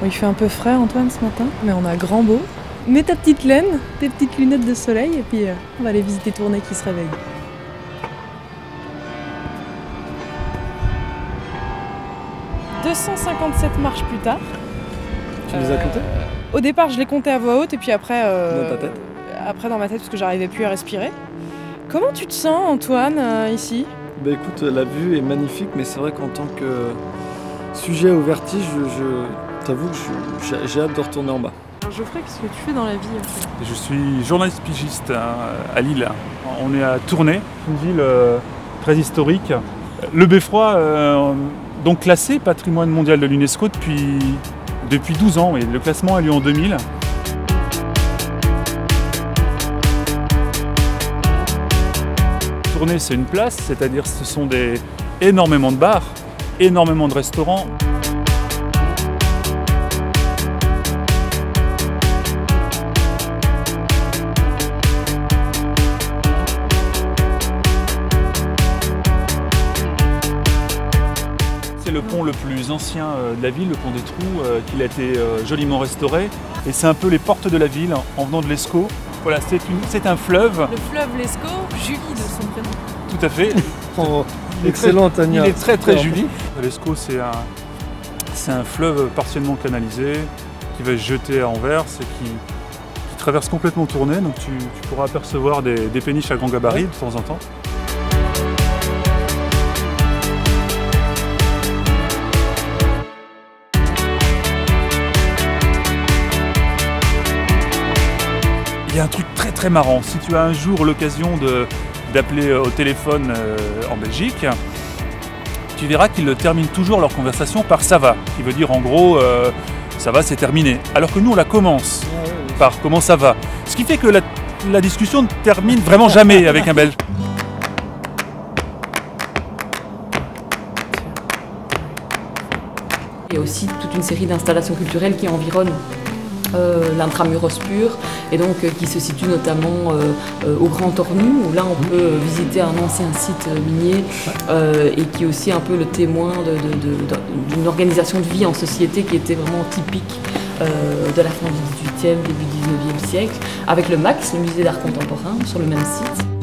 Il fait un peu frais Antoine ce matin, mais on a grand beau. Mets ta petite laine, tes petites lunettes de soleil et puis on va aller visiter Tournai qui se réveille. « 257 marches plus tard. » Tu les as comptées? Au départ, je les comptais à voix haute et puis après... dans ta tête? Après dans ma tête parce que j'arrivais plus à respirer. Comment tu te sens Antoine ici? Bah écoute, la vue est magnifique, mais c'est vrai qu'en tant que sujet au vertige, je t'avoue que j'ai hâte de retourner en bas. Alors Geoffrey, qu'est-ce que tu fais dans la vie en fait? Je suis journaliste pigiste à Lille. On est à Tournai, une ville très historique. Le Beffroi, donc classé patrimoine mondial de l'UNESCO depuis 12 ans. Et le classement a lieu en 2000. Tournai, c'est une place, c'est-à-dire ce sont énormément de bars, énormément de restaurants. C'est le pont le plus ancien de la ville, le pont des Trous, qui a été joliment restauré. Et c'est un peu les portes de la ville en venant de l'Escaut. Voilà, c'est un fleuve. Le fleuve l'Escaut, Julie de son prénom. Tout à fait. Oh, excellent Tania. Il est très joli. L'Escaut, c'est un fleuve partiellement canalisé qui va se jeter à Anvers et qui traverse complètement Tournai. Donc tu pourras apercevoir des péniches à grand gabarit de temps en temps. Il y a un truc très marrant. Si tu as un jour l'occasion d'appeler au téléphone en Belgique, tu verras qu'ils terminent toujours leur conversation par « ça va », qui veut dire en gros « ça va, c'est terminé ». Alors que nous, on la commence par « comment ça va ». Ce qui fait que la discussion ne termine vraiment jamais avec un Belge. Il y a aussi toute une série d'installations culturelles qui environnent l'intramuros pur et donc qui se situe notamment au Grand Tornou où là on peut visiter un ancien site minier et qui est aussi un peu le témoin d'une organisation de vie en société qui était vraiment typique de la fin du XVIIIe, début du XIXe siècle, avec le MAX, le musée d'art contemporain, sur le même site.